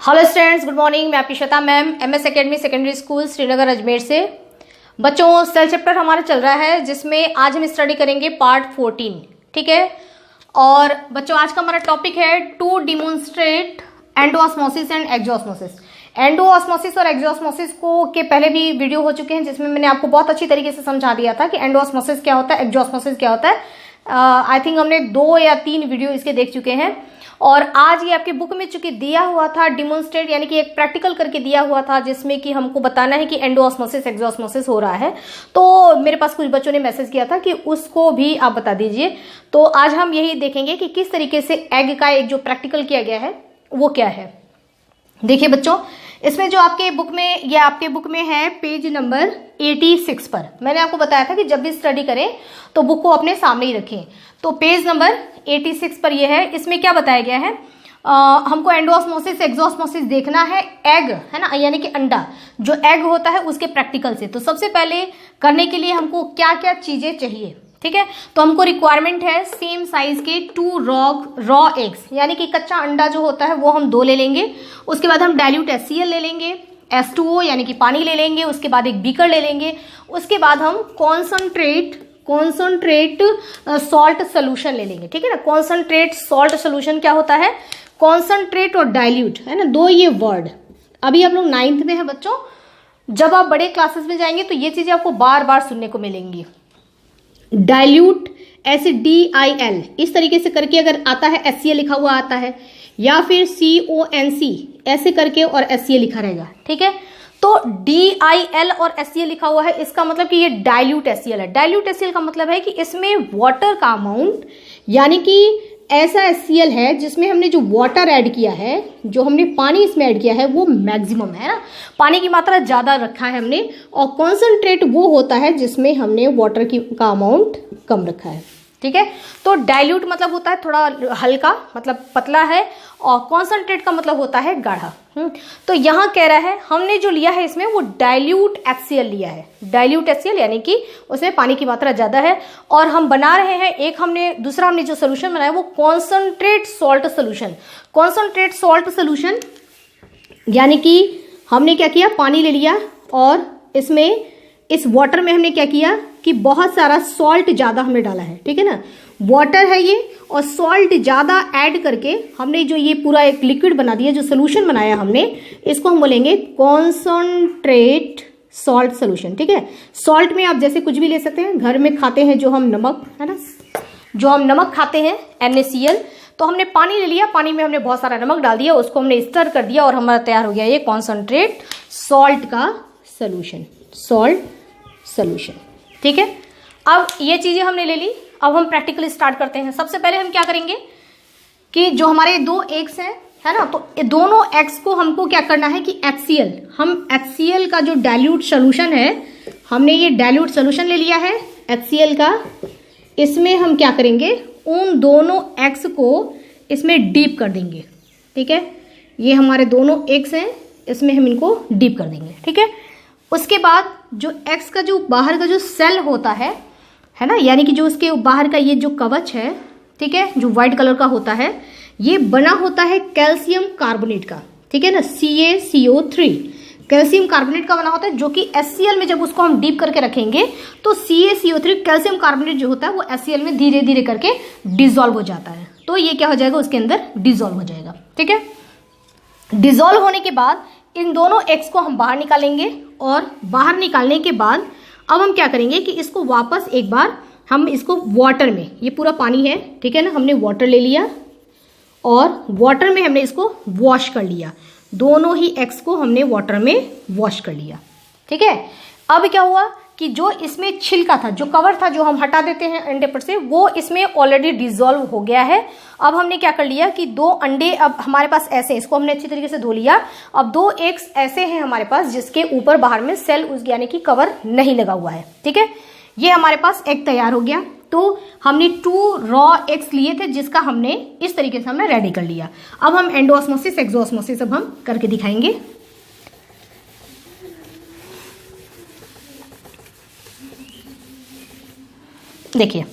Hello students, good morning. मैं आपकी Shweta ma'am, MS academy secondary school Srinagar Ajmer से। बच्चों, सेल चैप्टर हमारा चल रहा है जिसमें आज हम स्टडी करेंगे पार्ट 14। ठीक है। और बच्चों, आज का हमारा टॉपिक है to demonstrate endosmosis and exosmosis. Endosmosis और एक्सोऑस्मोसिस को के पहले भी वीडियो हो चुके हैं जिसमें मैंने आपको बहुत अच्छी तरीके से समझा दिया था कि एंडोऑस्मोसिस क्या होता है, एक्सोऑस्मोसिस क्या होता है। आई थिंक हमने 2 या 3 वीडियो इसके देख चुके हैं। और आज ये आपके बुक में चूंकि दिया हुआ था डिमोन्स्ट्रेट, यानी कि एक प्रैक्टिकल करके दिया हुआ था जिसमें कि हमको बताना है कि एंडोऑस्मोसिस एक्सोऑस्मोसिस हो रहा है। तो मेरे पास कुछ बच्चों ने मैसेज किया था कि उसको भी आप बता दीजिए। तो आज हम यही देखेंगे कि किस तरीके से एग का एक जो प्रैक्टिकल किया गया है वो क्या है। देखिए बच्चों, इसमें जो आपके बुक में, ये आपके बुक में है पेज नंबर 86 पर। मैंने आपको बताया था कि जब भी स्टडी करें तो बुक को अपने सामने ही रखें। तो पेज नंबर 86 पर ये है। इसमें क्या बताया गया है, हमको एंडोऑस्मोसिस एक्सोऑस्मोसिस देखना है। एग है ना, यानी कि अंडा जो एग होता है उसके प्रैक्टिकल से। तो सबसे पहले करने के लिए हमको क्या क्या चीजें चाहिए, ठीक है। तो हमको रिक्वायरमेंट है सेम साइज के 2 रॉ एग्स, यानी कि कच्चा अंडा जो होता है वो हम 2 ले लेंगे। उसके बाद हम डाइल्यूट HCl ले लेंगे, H2O यानी कि पानी ले लेंगे। उसके बाद एक बीकर ले लेंगे। उसके बाद हम कॉन्सनट्रेट सॉल्ट सोल्यूशन ले लेंगे, ठीक है ना। कॉन्सनट्रेट सॉल्ट सोल्यूशन क्या होता है, कॉन्सनट्रेट और डाइल्यूट है ना, 2 ये वर्ड। अभी आप लोग 9th में है बच्चों, जब आप बड़े क्लासेस में जाएंगे तो ये चीजें आपको बार बार सुनने को मिलेंगी। डाइल्यूट ऐसे DIL इस तरीके से करके अगर आता है, HCl लिखा हुआ आता है, या फिर CONC ऐसे करके और HCl लिखा रहेगा, ठीक है। तो DIL और HCl लिखा हुआ है, इसका मतलब कि ये डाइल्यूट HCl है। डाइल्यूट HCl का मतलब है कि इसमें वाटर का अमाउंट, यानी कि ऐसा HCl है जिसमें हमने जो वाटर ऐड किया है, जो हमने पानी इसमें ऐड किया है वो मैक्सिमम है ना, पानी की मात्रा ज़्यादा रखा है हमने। और कॉन्सनट्रेट वो होता है जिसमें हमने वाटर का अमाउंट कम रखा है, ठीक है। तो डाइल्यूट मतलब होता है थोड़ा हल्का, मतलब पतला है, और कॉन्सनट्रेट का मतलब होता है गाढ़ा। तो यहाँ कह रहा है हमने जो लिया है इसमें वो डाइल्यूट HCl लिया है। डाइल्यूट HCl यानी कि उसमें पानी की मात्रा ज़्यादा है। और हम बना रहे हैं दूसरा हमने जो सोल्यूशन बनाया वो concentrate salt solution. Concentrate salt solution यानी कि हमने क्या किया, पानी ले लिया और इसमें इस वाटर में हमने क्या किया कि बहुत सारा सॉल्ट ज़्यादा हमने डाला है, ठीक है ना। वाटर है ये, और सॉल्ट ज़्यादा ऐड करके हमने जो ये पूरा एक लिक्विड बना दिया, जो सोल्यूशन बनाया हमने, इसको हम बोलेंगे कॉन्सनट्रेट सॉल्ट सोल्यूशन, ठीक है। सॉल्ट में आप जैसे कुछ भी ले सकते हैं, घर में खाते हैं जो हम नमक है ना, जो हम नमक खाते हैं NaCl। तो हमने पानी ले लिया, पानी में हमने बहुत सारा नमक डाल दिया, उसको हमने स्टर कर दिया और हमारा तैयार हो गया ये कॉन्सनट्रेट सॉल्ट का सोल्यूशन, सॉल्ट सोल्यूशन, ठीक है। अब ये चीजें हमने ले ली। अब हम प्रैक्टिकल स्टार्ट करते हैं। सबसे पहले हम क्या करेंगे कि जो हमारे 2 एग्स हैं है ना, तो दोनों एग्स को हमको क्या करना है कि HCl, हम HCl का जो डाइल्यूट सोल्यूशन है, हमने ये डाइल्यूट सोल्यूशन ले लिया है HCl का। इसमें हम क्या करेंगे, उन दोनों एग्स को इसमें डीप कर देंगे, ठीक है। ये हमारे दोनों एग्स हैं, इसमें हम इनको डीप कर देंगे, ठीक है। उसके बाद जो एग्स का जो बाहर का जो सेल होता है ना, यानी कि जो उसके बाहर का ये जो कवच है, ठीक है, जो व्हाइट कलर का होता है, ये बना होता है कैल्शियम कार्बोनेट का, ठीक है ना, CaCO3 कैल्शियम कार्बोनेट का बना होता है, जो कि HCl में जब उसको हम डीप करके रखेंगे तो CaCO3 कैल्शियम कार्बोनेट जो होता है वो HCl में धीरे धीरे करके डिजोल्व हो जाता है। तो ये क्या हो जाएगा, उसके अंदर डिजोल्व हो जाएगा, ठीक है। डिजोल्व होने के बाद इन दोनों एग्स को हम बाहर निकालेंगे, और बाहर निकालने के बाद अब हम क्या करेंगे कि इसको वापस एक बार हम इसको वाटर में, ये पूरा पानी है, ठीक है ना, हमने वाटर ले लिया और वाटर में हमने इसको वॉश कर लिया। दोनों ही एग्स को हमने वाटर में वॉश कर लिया, ठीक है। अब क्या हुआ कि जो इसमें छिलका था, जो कवर था, जो हम हटा देते हैं अंडे पर से, वो इसमें ऑलरेडी डिजोल्व हो गया है। अब हमने क्या कर लिया कि 2 अंडे अब हमारे पास ऐसे, इसको हमने अच्छी तरीके से धो लिया। अब 2 एग्स ऐसे हैं हमारे पास जिसके ऊपर बाहर में सेल यानी कि कवर नहीं लगा हुआ है, ठीक है। ये हमारे पास एग तैयार हो गया। तो हमने 2 रॉ एग्स लिए थे जिसका हमने इस तरीके से हमने रेडी कर लिया। अब हम एंडोऑस्मोसिस एक्सोऑस्मोसिस अब हम करके दिखाएंगे। देखिए,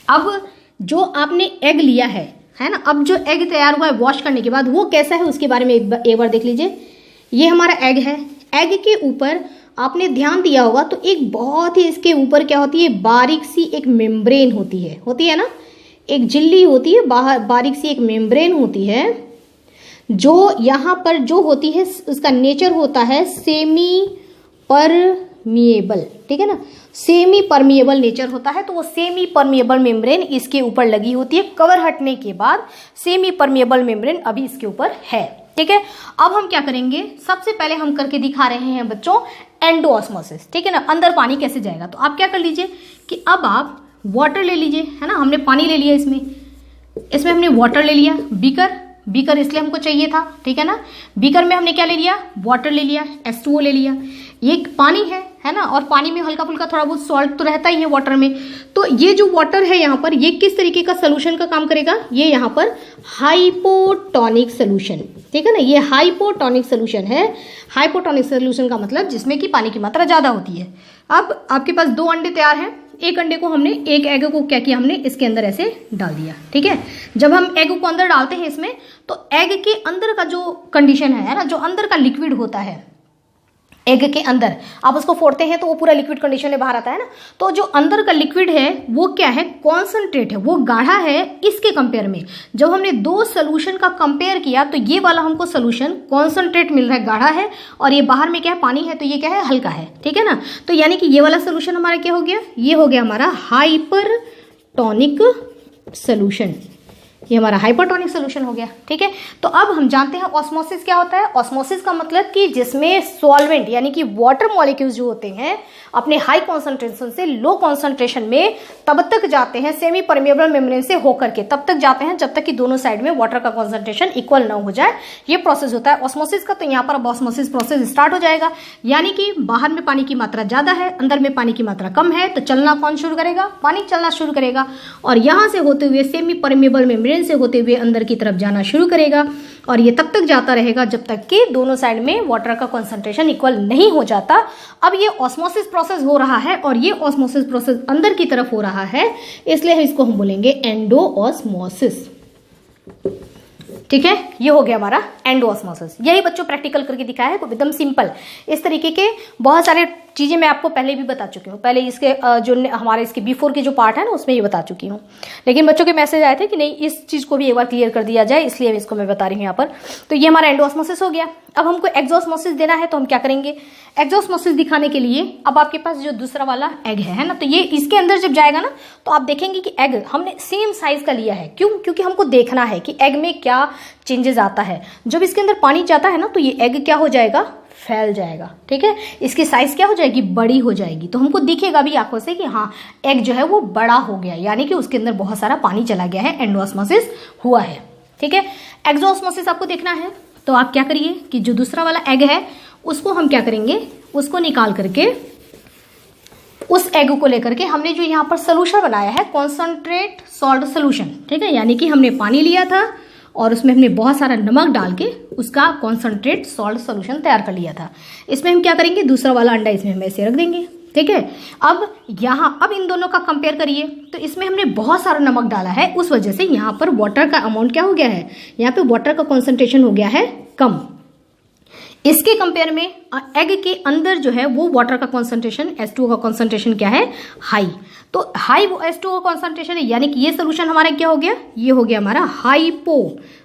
अब जो आपने एग लिया है है ना। अब जो एग तैयार हुआ है वॉश करने के बाद वो कैसा है उसके बारे में एक बार देख लीजिए। ये हमारा एग है। एग के ऊपर आपने ध्यान दिया होगा तो एक बहुत ही इसके ऊपर क्या होती है, बारीक सी एक मेम्ब्रेन होती है ना, एक झिल्ली होती है, बाहर बारीक सी एक मेम्ब्रेन होती है, जो यहाँ पर जो होती है उसका नेचर होता है सेमी परमिएबल, ठीक है ना, सेमी परमिएबल नेचर होता है। तो वो सेमी परमिएबल मेम्ब्रेन इसके ऊपर लगी होती है। कवर हटने के बाद सेमी परमिएबल मेम्ब्रेन अभी इसके ऊपर है, ठीक है। अब हम क्या करेंगे, सबसे पहले हम करके दिखा रहे हैं बच्चों एंडोऑस्मोसिस, ठीक है ना, अंदर पानी कैसे जाएगा। तो आप क्या कर लीजिए कि अब आप वाटर ले लीजिए, है ना, हमने पानी ले लिया, इसमें हमने वाटर ले लिया, बीकर इसलिए हमको चाहिए था, ठीक है ना। बीकर में हमने क्या ले लिया, वाटर ले लिया, H2O ले लिया, ये पानी है ना, और पानी में हल्का फुल्का थोड़ा बहुत सॉल्ट तो रहता ही है वाटर में। तो ये जो वाटर है यहाँ पर, ये किस तरीके का सोल्यूशन का काम करेगा, ये यहाँ पर हाइपोटोनिक सोल्यूशन, ठीक है ना, ये हाइपोटोनिक सोल्यूशन है। हाइपोटोनिक सोल्यूशन का मतलब जिसमें कि पानी की मात्रा ज्यादा होती है। अब आपके पास 2 अंडे तैयार हैं, एक अंडे को हमने, एक एग को क्या किया हमने, इसके अंदर ऐसे डाल दिया, ठीक है। जब हम एग को अंदर डालते हैं इसमें, तो एग के अंदर का जो कंडीशन है ना, जो अंदर का लिक्विड होता है एग के अंदर, आप उसको फोड़ते हैं तो वो पूरा लिक्विड कंडीशन में बाहर आता है ना। तो जो अंदर का लिक्विड है वो क्या है, कॉन्सेंट्रेट है, वो गाढ़ा है इसके कंपेयर में। जब हमने 2 सोल्यूशन का कंपेयर किया तो ये वाला हमको सोल्यूशन कॉन्सेंट्रेट मिल रहा है, गाढ़ा है, और ये बाहर में क्या है, पानी है, तो ये क्या है, हल्का है, ठीक है ना। तो यानी कि ये वाला सोल्यूशन हमारा क्या हो गया, ये हो गया हमारा हाइपरटोनिक सोल्यूशन, ये हमारा हाइपरटोनिक सोल्यूशन हो गया, ठीक है। तो अब हम जानते हैं ऑस्मोसिस क्या होता है। ऑस्मोसिस का मतलब कि जिसमें सॉल्वेंट यानी कि वाटर मॉलिक्यूल्स जो होते हैं अपने हाई कॉन्सेंट्रेशन से लो कॉन्सेंट्रेशन में तब तक जाते हैं, सेमी परमिएबल मेम्ब्रेन से होकर के तब तक जाते हैं जब तक कि दोनों साइड में वाटर का कॉन्सेंट्रेशन इक्वल ना हो जाए। ये प्रोसेस होता है ऑस्मोसिस का। तो यहाँ पर अब ऑस्मोसिस प्रोसेस स्टार्ट हो जाएगा, यानी कि बाहर में पानी की मात्रा ज्यादा है, अंदर में पानी की मात्रा कम है, तो चलना कौन शुरू करेगा, पानी चलना शुरू करेगा, और यहां से होते हुए सेमी परमिएबल मेम्ब्रेन से होते हुए अंदर की तरफ जाना शुरू करेगा, और ये तब तक जाता रहेगा जब तक कि दोनों साइड में वाटर का कंसंट्रेशन इक्वल नहीं हो जाता। अब ये ऑस्मोसिस प्रोसेस हो रहा है, और ये ऑस्मोसिस प्रोसेस अंदर की तरफ हो रहा है, इसलिए इसको हम बोलेंगे एंडोऑस्मोसिस, ठीक है। ये हो गया हमारा एंडोऑस्मोसिस। यही बच्चों प्रैक्टिकल करके दिखाया है, एकदम सिंपल। इस तरीके के बहुत सारे चीजें मैं आपको पहले भी बता चुकी हूँ, पहले इसके जो हमारे इसके बिफोर के जो पार्ट है ना उसमें ये बता चुकी हूँ, लेकिन बच्चों के मैसेज आए थे कि नहीं इस चीज को भी एक बार क्लियर कर दिया जाए, इसलिए इसको मैं बता रही हूँ यहाँ पर। तो ये हमारा एंडोऑस्मोसिस हो गया। अब हमको एक्सोऑस्मोसिस देना है, तो हम क्या करेंगे, एक्सोऑस्मोसिस दिखाने के लिए अब आपके पास जो दूसरा वाला एग है ना, तो ये इसके अंदर जब जाएगा ना तो आप देखेंगे कि एग हमने सेम साइज का लिया है। क्यों, क्योंकि हमको देखना है कि एग में क्या चेंजेस आता है। जब इसके अंदर पानी जाता है ना तो ये एग क्या हो जाएगा, फैल जाएगा, ठीक है, इसकी साइज क्या हो जाएगी, बड़ी हो जाएगी। तो हमको दिखेगा भी आंखों से कि हाँ एग जो है वो बड़ा हो गया, यानी कि उसके अंदर बहुत सारा पानी चला गया है, एंडोऑस्मोसिस हुआ है, ठीक है। एक्सोऑस्मोसिस आपको देखना है तो आप क्या करिए कि जो दूसरा वाला एग है उसको हम क्या करेंगे, उसको निकाल करके उस एग को लेकर के हमने जो यहाँ पर सोल्यूशन बनाया है कॉन्सनट्रेट सॉल्ट सोल्यूशन, ठीक है, यानी कि हमने पानी लिया था और उसमें हमने बहुत सारा नमक डाल के उसका कॉन्सनट्रेट सॉल्ट सोल्यूशन तैयार कर लिया था। इसमें हम क्या करेंगे, दूसरा वाला अंडा इसमें हम ऐसे रख देंगे, ठीक है। अब इन दोनों का कंपेयर करिए, तो इसमें हमने बहुत सारा नमक डाला है, उस वजह से यहाँ पर वाटर का अमाउंट क्या हो गया है, यहाँ पे वाटर का कॉन्सेंट्रेशन हो गया है कम। इसके कंपेयर में एग के अंदर जो है वो वाटर का कॉन्सेंट्रेशन H2O का कॉन्सेंट्रेशन क्या है, हाई। तो हाई H2O कॉन्सेंट्रेशन है, यानी कि ये सोल्यूशन हमारा क्या हो गया, ये हो गया हमारा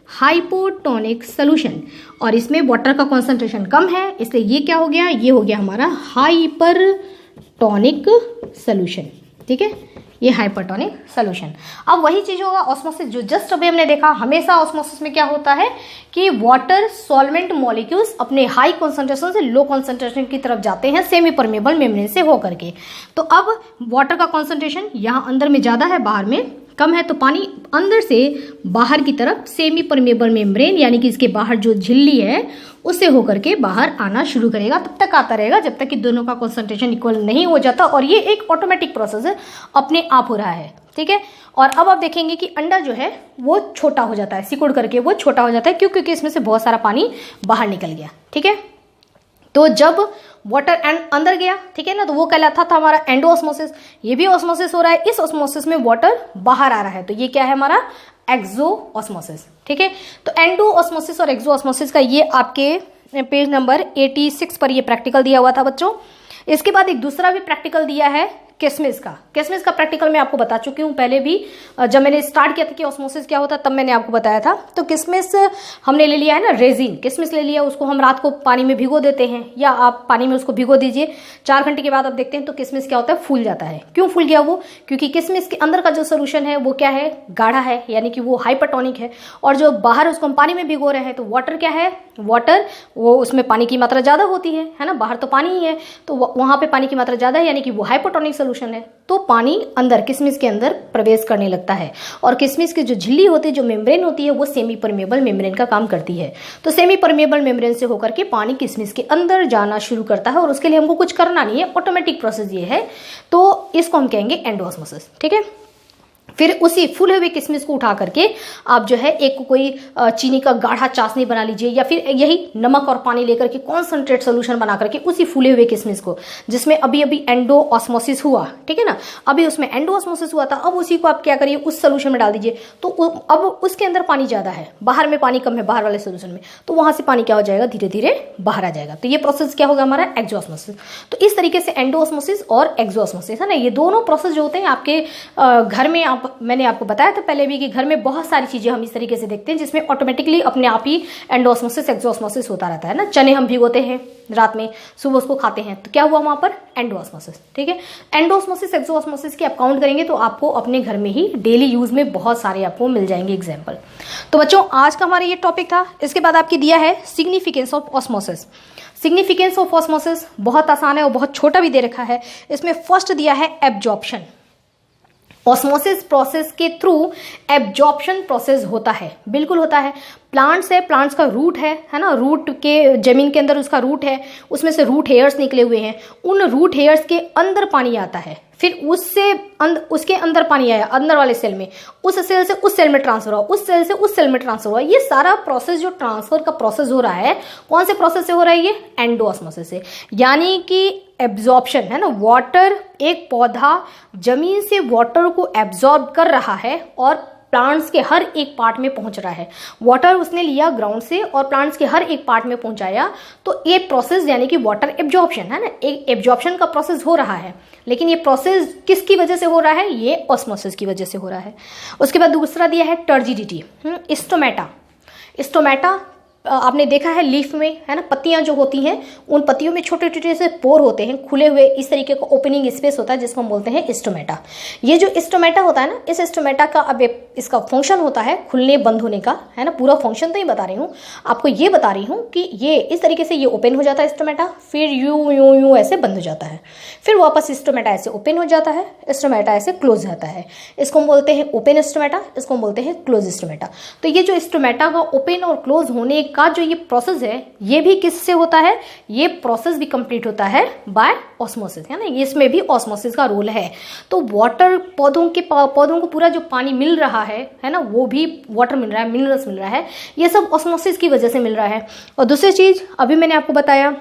हाइपोटोनिक सोल्यूशन, और इसमें वाटर का कॉन्सेंट्रेशन कम है, इसलिए ये क्या हो गया, ये हो गया हमारा हाइपरटोनिक सोल्यूशन, ठीक है, ये हाइपरटोनिक सोल्यूशन। अब वही चीज होगा ऑस्मोसिस जो जस्ट अभी हमने देखा। हमेशा ऑस्मोसिस में क्या होता है कि वाटर सॉल्वेंट मॉलिक्यूल्स अपने हाई कॉन्सेंट्रेशन से लो कॉन्सेंट्रेशन की तरफ जाते हैं सेमी परमेबल मेम्ब्रेन से होकर के। तो अब वाटर का कॉन्सेंट्रेशन यहाँ अंदर में ज्यादा है, बाहर में कम है, तो पानी अंदर से बाहर की तरफ सेमी परमेबल मेम्ब्रेन यानी कि इसके बाहर जो झिल्ली है उससे होकर के बाहर आना शुरू करेगा। तब तक आता रहेगा जब तक कि दोनों का कॉन्सेंट्रेशन इक्वल नहीं हो जाता, और ये एक ऑटोमेटिक प्रोसेस है, अपने आप हो रहा है, ठीक है। और अब आप देखेंगे कि अंडा जो है वो छोटा हो जाता है, सिकुड़ करके वो छोटा हो जाता है, क्यों, क्योंकि इसमें से बहुत सारा पानी बाहर निकल गया, ठीक है। तो जब वाटर अंदर गया, ठीक है ना, तो वो कहलाता था हमारा एंडोऑस्मोसिस। ये भी ऑस्मोसिस हो रहा है, इस ऑस्मोसिस में वाटर बाहर आ रहा है, तो ये क्या है हमारा एक्सो ऑस्मोसिस। ठीक है, तो एंडो ऑस्मोसिस और एक्सो ऑस्मोसिस का ये आपके पेज नंबर 86 पर ये प्रैक्टिकल दिया हुआ था बच्चों। इसके बाद एक दूसरा भी प्रैक्टिकल दिया है किसमिस का। किसमिस का प्रैक्टिकल मैं आपको बता चुकी हूँ पहले भी, जब मैंने स्टार्ट किया था कि ऑस्मोसिस क्या होता है तब मैंने आपको बताया था। तो किसमिस हमने ले लिया है ना, रेजिन किसमिस ले लिया, उसको हम रात को पानी में भिगो देते हैं, या आप पानी में उसको भिगो दीजिए, 4 घंटे के बाद आप देखते हैं तो किसमिस क्या होता है, फूल जाता है। क्यों फूल गया वो? क्योंकि किसमिस के अंदर का जो सोल्यूशन है वो क्या है, गाढ़ा है, यानी कि वो हाइपरटोनिक है, और जो बाहर उसको हम पानी में भिगो रहे हैं तो वाटर क्या है, वाटर वो उसमें पानी की मात्रा ज़्यादा होती है ना, बाहर तो पानी ही है, तो वहाँ पे पानी की मात्रा ज़्यादा है, यानी कि वो हाइपरटोनिक सोल्यूशन है, तो पानी अंदर किसमिस के अंदर प्रवेश करने लगता है। और किसमिस की जो झिल्ली होती है, जो मेम्ब्रेन होती है, वो सेमी परमेबल मेम्ब्रेन का काम करती है। तो सेमी परमेबल मेम्ब्रेन से होकर के पानी किसमिस के अंदर जाना शुरू करता है, और उसके लिए हमको कुछ करना नहीं है, ऑटोमेटिक प्रोसेस ये है। तो इसको हम कहेंगे एंडोऑस्मोसिस। ठीक है, फिर उसी फूले हुए किसमिस को उठा करके आप जो है एक कोई चीनी का गाढ़ा चाशनी बना लीजिए, या फिर यही नमक और पानी लेकर के कॉन्सेंट्रेट सोल्यूशन बना करके उसी फूले हुए किसमिस को, जिसमें अभी अभी एंडोऑस्मोसिस हुआ, ठीक है ना, अभी उसमें एंडोऑस्मोसिस हुआ था, अब उसी को आप क्या करिए, उस सोल्यूशन में डाल दीजिए। तो अब उसके अंदर पानी ज़्यादा है, बाहर में पानी कम है, बाहर वाले सोल्यूशन में, तो वहाँ से पानी क्या हो जाएगा, धीरे धीरे बाहर आ जाएगा। तो ये प्रोसेस क्या होगा हमारा, एक्सोऑस्मोसिस। तो इस तरीके से एंडोऑस्मोसिस और एक्सोऑस्मोसिस है ना, ये दोनों प्रोसेस जो होते हैं आपके घर में, मैंने आपको बताया था पहले भी कि घर में बहुत सारी चीजें हम इस तरीके से देखते हैं जिसमें ऑटोमेटिकली अपने आप ही एंडोऑस्मोसिस एक्सोऑस्मोसिस होता रहता है ना। चने हम भिगोते हैं रात में, सुबह उसको खाते हैं, तो क्या हुआ वहां पर, एंडोऑस्मोसिस। ठीक है, एंडोऑस्मोसिस एक्सोऑस्मोसिस की आप काउंट करेंगे तो आपको अपने घर में ही डेली यूज में बहुत सारे आपको मिल जाएंगे एग्जाम्पल। तो बच्चों आज का हमारा ये टॉपिक था। इसके बाद आपकी दिया है significance of osmosis. Significance of osmosis बहुत आसान है और बहुत छोटा भी दे रखा है। इसमें फर्स्ट दिया है एब्जॉर्प्शन। ऑस्मोसिस प्रोसेस के थ्रू एब्जॉर्प्शन प्रोसेस होता है, बिल्कुल होता है। प्लांट्स है, प्लांट्स का रूट है ना, रूट के जमीन के अंदर उसका रूट है, उसमें से रूट हेयर्स निकले हुए हैं, उन रूट हेयर्स के अंदर पानी आता है, फिर उसके अंदर पानी आया अंदर वाले सेल में, उस सेल से उस सेल में ट्रांसफर हुआ, उस सेल से उस सेल में ट्रांसफर हुआ। ये सारा प्रोसेस जो ट्रांसफर का प्रोसेस हो रहा है, कौन से प्रोसेस से हो रहा है, ये एंडोऑस्मोसिस से। यानी कि एब्जॉर्प्शन है ना, वाटर, एक पौधा जमीन से वाटर को एब्जॉर्ब कर रहा है और प्लांट्स के हर एक पार्ट में पहुंच रहा है। वाटर उसने लिया ग्राउंड से और प्लांट्स के हर एक पार्ट में पहुंचाया, तो ये प्रोसेस यानी कि वाटर एब्जॉर्प्शन है ना, एक एब्जॉर्प्शन का प्रोसेस हो रहा है। लेकिन ये प्रोसेस किसकी वजह से हो रहा है, ये ऑस्मोसिस की वजह से हो रहा है। उसके बाद दूसरा दिया है टर्जिडिटी, स्टोमेटा। स्टोमेटा आपने देखा है लीफ में, है ना, पत्तियां जो होती हैं उन पत्तियों में छोटे छोटे से पोर होते हैं, खुले हुए इस तरीके का ओपनिंग स्पेस होता है जिसको हम बोलते हैं स्टोमेटा। ये जो स्टोमेटा होता है ना, इस स्टोमेटा का अब इसका फंक्शन होता है खुलने बंद होने का, है ना। पूरा फंक्शन तो नहीं बता रही हूँ आपको, ये बता रही हूँ कि ये इस तरीके से ये ओपन हो जाता है स्टोमेटा, फिर यूं ऐसे बंद हो जाता है, फिर वापस स्टोमेटा ऐसे ओपन हो जाता है, स्टोमेटा ऐसे क्लोज रहता है। इसको हम बोलते हैं ओपन स्टोमेटा, इसको हम बोलते हैं क्लोज स्टोमेटा। तो ये जो स्टोमेटा का ओपन और क्लोज होने का जो ये प्रोसेस है, ये भी किससे होता है, ये प्रोसेस भी कंप्लीट होता है बाय ऑस्मोसिस, है ना। इसमें भी ऑस्मोसिस का रोल है। तो वाटर पौधों को पूरा जो पानी मिल रहा है ना, वो भी वाटर मिल रहा है, मिनरल्स मिल रहा है, ये सब ऑस्मोसिस की वजह से मिल रहा है। और दूसरी चीज अभी मैंने आपको बताया,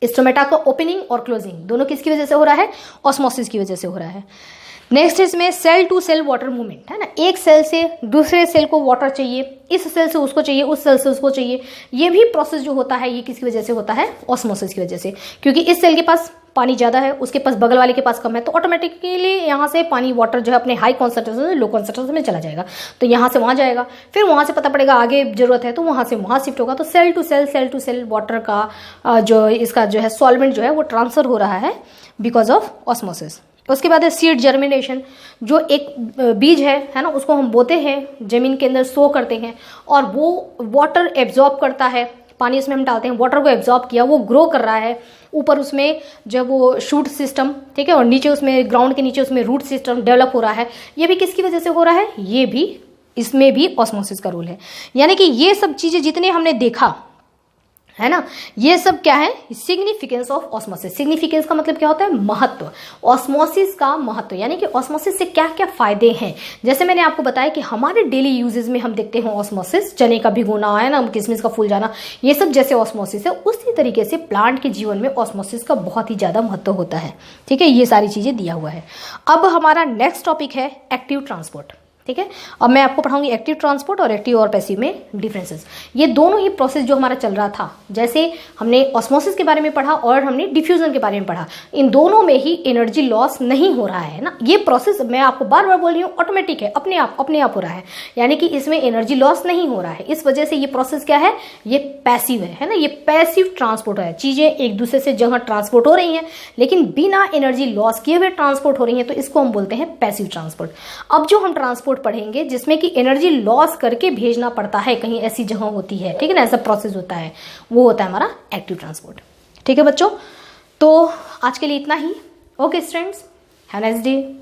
स्टोमेटा का ओपनिंग और क्लोजिंग दोनों किसकी वजह से हो रहा है, ऑस्मोसिस की वजह से हो रहा है। नेक्स्ट इसमें cell to cell water movement, है ना, एक सेल से दूसरे सेल को वाटर चाहिए, इस सेल से उसको चाहिए, उस सेल से उसको चाहिए। ये भी प्रोसेस जो होता है ये किसकी वजह से होता है, ऑस्मोसिस की वजह से। क्योंकि इस सेल के पास पानी ज़्यादा है, उसके पास बगल वाले के पास कम है, तो ऑटोमेटिकली यहाँ से पानी वाटर जो है अपने हाई कॉन्सेंट्रेशन से लो कॉन्सेंट्रेशन में चला जाएगा, तो यहाँ से वहाँ जाएगा, फिर वहाँ से पता पड़ेगा आगे जरूरत है तो वहाँ से वहाँ शिफ्ट होगा। तो सेल टू सेल वाटर का जो इसका जो है सॉल्वेंट जो है वो ट्रांसफर हो रहा है बिकॉज ऑफ ऑस्मोसिस। उसके बाद है सीड जर्मिनेशन, जो एक बीज है ना, उसको हम बोते हैं जमीन के अंदर, सो करते हैं और वो वाटर एब्जॉर्ब करता है, पानी उसमें हम डालते हैं, वाटर को एब्जॉर्ब किया, वो ग्रो कर रहा है, ऊपर उसमें जब वो शूट सिस्टम, ठीक है, और नीचे उसमें ग्राउंड के नीचे उसमें रूट सिस्टम डेवलप हो रहा है। ये भी किसकी वजह से हो रहा है, ये भी, इसमें भी ऑस्मोसिस का रोल है। यानी कि ये सब चीजें जितने हमने देखा है ना, ये सब क्या है, सिग्निफिकेंस ऑफ ऑस्मोसिस। सिग्निफिकेंस का मतलब क्या होता है, महत्व, ऑस्मोसिस का महत्व, यानी कि ऑस्मोसिस से क्या क्या फायदे हैं। जैसे मैंने आपको बताया कि हमारे डेली यूजेस में हम देखते हैं ऑस्मोसिस, चने का भिगोना है ना, किसमिस का फूल जाना, ये सब जैसे ऑस्मोसिस है, उसी तरीके से प्लांट के जीवन में ऑस्मोसिस का बहुत ही ज्यादा महत्व होता है। ठीक है, ये सारी चीजें दिया हुआ है। अब हमारा नेक्स्ट टॉपिक है एक्टिव ट्रांसपोर्ट। ठीक है। अब मैं आपको पढ़ाऊंगी एक्टिव ट्रांसपोर्ट और एक्टिव और पैसिव में डिफरेंसेस। ये दोनों ही प्रोसेस जो हमारा चल रहा था, जैसे हमने ऑस्मोसिस के बारे में पढ़ा और हमने डिफ्यूजन के बारे में पढ़ा, इन दोनों में ही एनर्जी लॉस नहीं हो रहा है ना। ये प्रोसेस मैं आपको बार बार बोल रही हूँ, ऑटोमेटिक है, अपने आप हो रहा है, यानी कि इसमें एनर्जी लॉस नहीं हो रहा है। इस वजह से ये प्रोसेस क्या है, ये पैसिव है ना, ये पैसिव ट्रांसपोर्ट है। चीजें एक दूसरे से जगह ट्रांसपोर्ट हो रही हैं लेकिन बिना एनर्जी लॉस किए हुए ट्रांसपोर्ट हो रही हैं, तो इसको हम बोलते हैं पैसिव ट्रांसपोर्ट। अब जो हम ट्रांसपोर्ट पढ़ेंगे जिसमें कि एनर्जी लॉस करके भेजना पड़ता है, कहीं ऐसी जगह होती है, ठीक है ना, ऐसा प्रोसेस होता है, वो होता है हमारा एक्टिव ट्रांसपोर्ट। ठीक है बच्चों, तो आज के लिए इतना ही। Okay students, have a nice day.